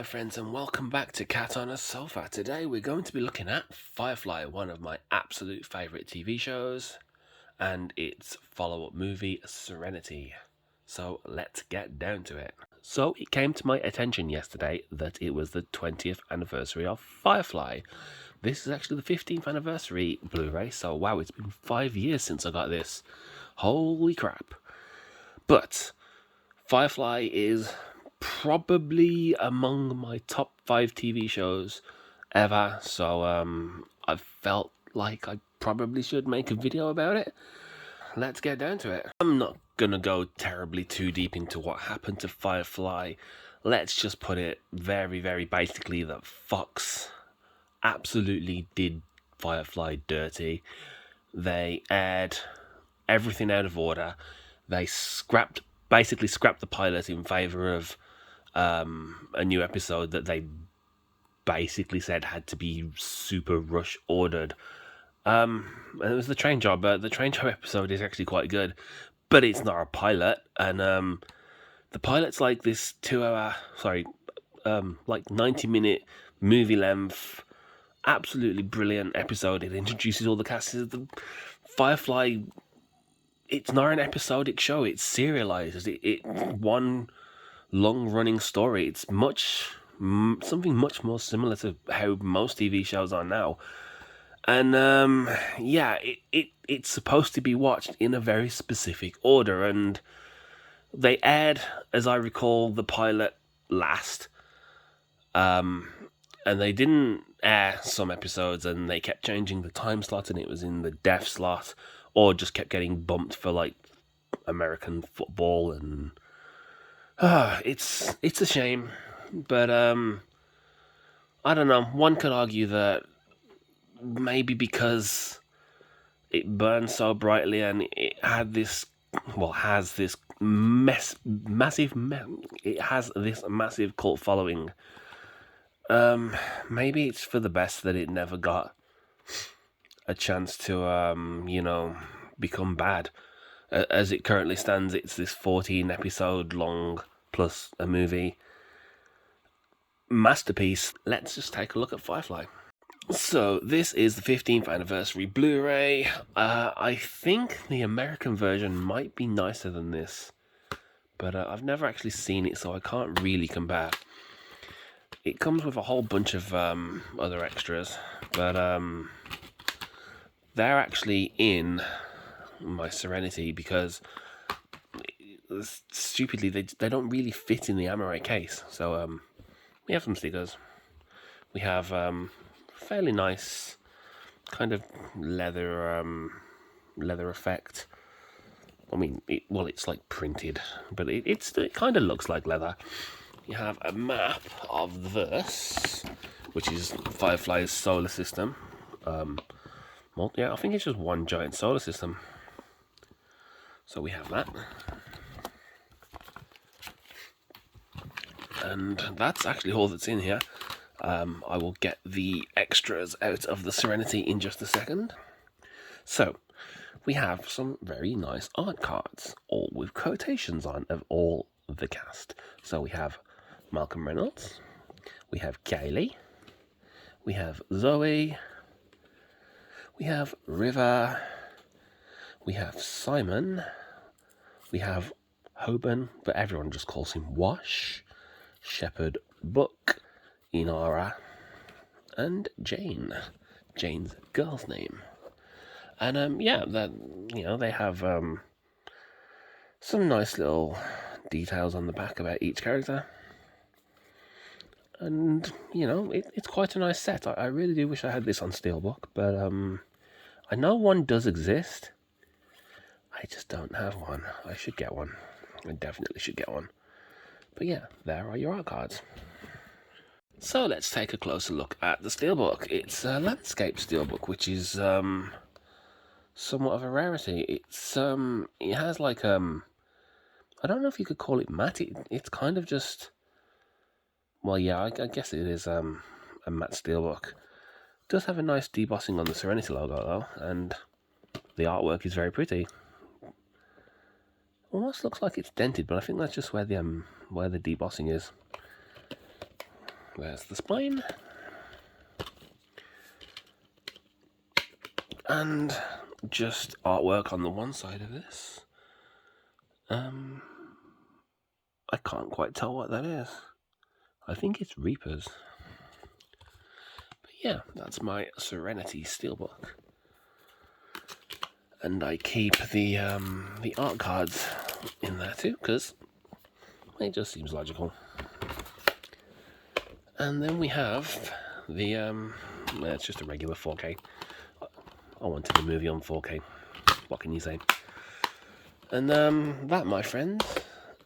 friends, and welcome back to Cat on a Sofa. Today we're going to be looking at Firefly, one of my absolute favourite TV shows, and its follow-up movie, Serenity. So let's get down to it. So it came to my attention yesterday that it was the 20th anniversary of Firefly. This is actually the 15th anniversary Blu-ray, so wow, it's been 5 years since I got this. Holy crap. But Firefly is probably among my top 5 TV shows ever, so I felt like I probably should make a video about it. Let's get down to it. I'm not gonna go terribly too deep into what happened to Firefly. Let's just put it very, very basically that Fox absolutely did Firefly dirty. They aired everything out of order. They basically scrapped the pilot in favour of a new episode that they basically said had to be super rush ordered. And it was the train job. The train job episode is actually quite good, but it's not a pilot. And the pilot's like this 90-minute movie length, absolutely brilliant episode. It introduces all the cast. The Firefly, it's not an episodic show. It's serialized. It's one long-running story. It's something much more similar to how most TV shows are now. And it's supposed to be watched in a very specific order. And they aired, as I recall, the pilot last. And they didn't air some episodes, and they kept changing the time slot, and it was in the deaf slot, or just kept getting bumped for like American football, and it's a shame. But I don't know. One could argue that maybe because it burned so brightly and it had this, has this massive cult following. Maybe it's for the best that it never got a chance to, become bad. As it currently stands, it's this 14 episode long plus a movie masterpiece. Let's just take a look at Firefly. So this is the 15th anniversary Blu-ray. I think the American version might be nicer than this, but I've never actually seen it, so I can't really compare. It comes with a whole bunch of other extras, but they're actually in my Serenity because stupidly they don't really fit in the Amaray case. So we have some stickers. We have fairly nice kind of leather effect. I mean, it's like printed, but it kind of looks like leather. You have a map of the verse, which is Firefly's solar system. I think it's just one giant solar system. So we have that. And that's actually all that's in here. I will get the extras out of the Serenity in just a second. So, we have some very nice art cards, all with quotations on of all the cast. So we have Malcolm Reynolds, we have Kaylee, we have Zoe, we have River, we have Simon, we have Hoban, but everyone just calls him Wash, Shepherd Book, Inara, and Jane. Jane's girl's name. And they have some nice little details on the back about each character. And it's quite a nice set. I really do wish I had this on Steelbook, but I know one does exist. I just don't have one. I should get one. I definitely should get one. But yeah, there are your art cards. So let's take a closer look at the Steelbook. It's a landscape Steelbook, which is somewhat of a rarity. It has like I don't know if you could call it matte. It's kind of just, I guess it is a matte Steelbook. It does have a nice debossing on the Serenity logo though, and the artwork is very pretty. Almost looks like it's dented, but I think that's just where the debossing is. There's the spine. And just artwork on the one side of this. I can't quite tell what that is. I think it's Reapers. But yeah, that's my Serenity Steelbook. And I keep the art cards in there too, because it just seems logical. And then we have the, it's just a regular 4K. I wanted the movie on 4K. What can you say? And that, my friends,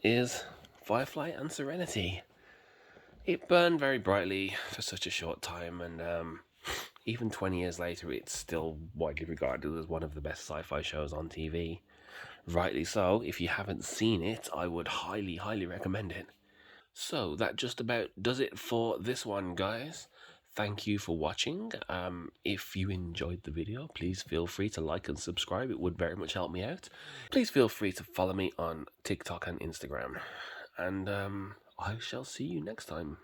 is Firefly and Serenity. It burned very brightly for such a short time, and even 20 years later, it's still widely regarded as one of the best sci-fi shows on TV. Rightly so. If you haven't seen it, I would highly, highly recommend it. So that just about does it for this one, guys. Thank you for watching. If you enjoyed the video, please feel free to like and subscribe. It would very much help me out. Please feel free to follow me on TikTok and Instagram. And I shall see you next time.